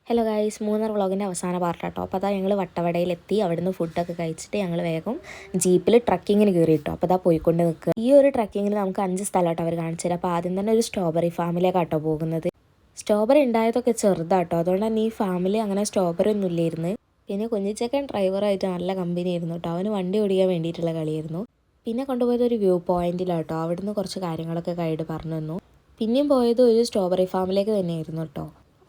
Hello guys, Munnar വ്ളോഗിൻ്റെ അവസാന പാർട്ടാട്ടോ. അപ്പോൾ അതാ ഞങ്ങൾ വട്ടവടയിലെത്തി. അവിടുന്ന് ഫുഡൊക്കെ കഴിച്ചിട്ട് ഞങ്ങൾ വേഗം ജീപ്പിൽ ട്രക്കിങ്ങിന് കയറി കിട്ടും. അപ്പോൾ അതാ പോയിക്കൊണ്ട് നിൽക്കുക. ഈ ഒരു ട്രക്കിങ്ങിൽ നമുക്ക് 5 സ്ഥലമാട്ടോ അവർ കാണിച്ചു തരാം. അപ്പോൾ ആദ്യം തന്നെ ഒരു സ്ട്രോബെറി ഫാമിലേക്കാട്ടോ പോകുന്നത്. സ്ട്രോബെറി ഉണ്ടായതൊക്കെ ചെറുതാട്ടോ, അതുകൊണ്ട് തന്നെ ഈ ഫാമിലി അങ്ങനെ സ്ട്രോബെറി ഒന്നും ഇല്ലായിരുന്നു. പിന്നെ കുഞ്ഞിച്ചക്കൻ ഡ്രൈവറായിട്ട് നല്ല കമ്പനി ആയിരുന്നു കേട്ടോ. അവന് വണ്ടി ഓടിക്കാൻ വേണ്ടിയിട്ടുള്ള കളിയായിരുന്നു. പിന്നെ കൊണ്ടുപോയത് ഒരു വ്യൂ പോയിന്റിലാട്ടോ. അവിടുന്ന് കുറച്ച് കാര്യങ്ങളൊക്കെ ഗൈഡ് പറഞ്ഞു തന്നു. പിന്നെയും പോയത് ഒരു സ്ട്രോബെറി ഫാമിലേക്ക് തന്നെയായിരുന്നു കേട്ടോ.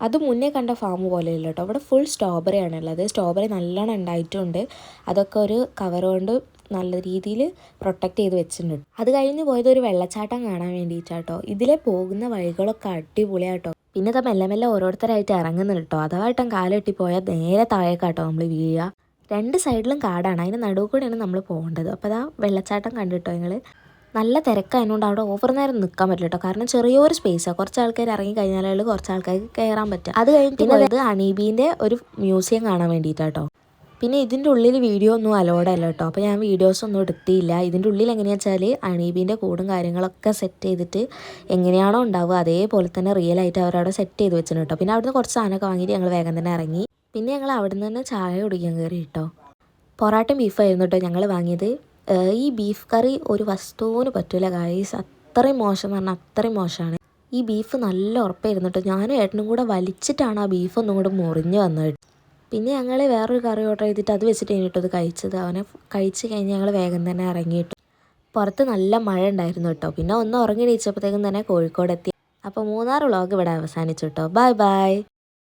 അത് മുന്നേ കണ്ട ഫാം പോലെയല്ല കേട്ടോ. അവിടെ ഫുൾ സ്ട്രോബെറി ആണുള്ളത്. സ്ട്രോബെറി നല്ലോണം ഉണ്ടായിട്ടുണ്ട്. അതൊക്കെ ഒരു കവർ കൊണ്ട് നല്ല രീതിയിൽ പ്രൊട്ടക്റ്റ് ചെയ്ത് വെച്ചിട്ടുണ്ട്. അത് കഴിഞ്ഞ് പോയത് ഒരു വെള്ളച്ചാട്ടം കാണാൻ വേണ്ടിയിട്ടാട്ടോ. ഇതിലെ പോകുന്ന വഴികളൊക്കെ അടിപൊളിയാട്ടോ. പിന്നെ അത് മെല്ലെ മെല്ലെ ഓരോരുത്തരായിട്ട് ഇറങ്ങുന്നുണ്ട് കേട്ടോ. അഥവായിട്ടും കാലെട്ടി പോയാൽ നേരെ താഴേക്കാട്ടോ നമ്മൾ വീഴുക. 2 സൈഡിലും കാടാണ്, അതിൻ്റെ നടുവ് കൂടെയാണ് നമ്മൾ പോകേണ്ടത്. അപ്പോൾ അതാ വെള്ളച്ചാട്ടം കണ്ടിട്ടോ നിങ്ങൾ. നല്ല തിരക്കായതുകൊണ്ട് അവിടെ ഓവർ നേരം നിൽക്കാൻ പറ്റില്ല കേട്ടോ. കാരണം ചെറിയൊരു സ്പേസാണ്. കുറച്ച് ആൾക്കാർ ഇറങ്ങി കഴിഞ്ഞാൽ കുറച്ച് ആൾക്കാർക്ക് കയറാൻ പറ്റും. അത് കഴിഞ്ഞിട്ട് പോയത് ഹണീബീൻ്റെ ഒരു മ്യൂസിയം കാണാൻ വേണ്ടിയിട്ടാട്ടോ. പിന്നെ ഇതിൻ്റെ ഉള്ളിൽ വീഡിയോ ഒന്നും അലോഡ് അല്ല കേട്ടോ. അപ്പോൾ ഞാൻ വീഡിയോസ് ഒന്നും എടുത്തില്ല. ഇതിൻ്റെ ഉള്ളിൽ എങ്ങനെയാണെന്ന് വെച്ചാൽ ഹണീബീൻ്റെ കൂടും കാര്യങ്ങളൊക്കെ സെറ്റ് ചെയ്തിട്ട് എങ്ങനെയാണോ ഉണ്ടാവുക അതേപോലെ തന്നെ റിയൽ ആയിട്ട് അവരവിടെ സെറ്റ് ചെയ്ത് വെച്ചിട്ടുണ്ട് കേട്ടോ. പിന്നെ അവിടുന്ന് കുറച്ച് സാധനമൊക്കെ വാങ്ങിയിട്ട് ഞങ്ങൾ വേഗം തന്നെ ഇറങ്ങി. പിന്നെ ഞങ്ങൾ അവിടുന്ന് തന്നെ ചായ കുടിക്കാൻ കയറി കേട്ടോ. പൊറാട്ടയും ബീഫായിരുന്നു കേട്ടോ ഞങ്ങൾ വാങ്ങിയത്. ഈ ബീഫ് കറി ഒരു വസ്തുവിന് പറ്റൂല ഗൈസ്. അത്രയും മോശം എന്ന് പറഞ്ഞാൽ അത്രയും മോശമാണ്. ഈ ബീഫ് നല്ല ഉറപ്പായിരുന്നു കേട്ടോ. ഞാനും ഏട്ടനും കൂടെ വലിച്ചിട്ടാണ് ആ ബീഫ് ഒന്നും കൂടെ മുറിഞ്ഞ് വന്നത്. പിന്നെ ഞങ്ങൾ വേറൊരു കറി ഓർഡർ ചെയ്തിട്ട് അത് വെച്ചിട്ട് കഴിഞ്ഞിട്ട് അത് കഴിച്ചത്. അവനെ കഴിച്ച് കഴിഞ്ഞ് ഞങ്ങൾ വേഗം തന്നെ ഇറങ്ങിയിട്ടു. പുറത്ത് നല്ല മഴ ഉണ്ടായിരുന്നു കേട്ടോ. പിന്നെ ഒന്ന് ഉറങ്ങി എണീച്ചപ്പോഴത്തേക്കും തന്നെ കോഴിക്കോട് എത്തി. അപ്പോൾ മൂന്നാർ വ്ളോഗ് ഇവിടെ അവസാനിച്ചു കേട്ടോ. Bye bye.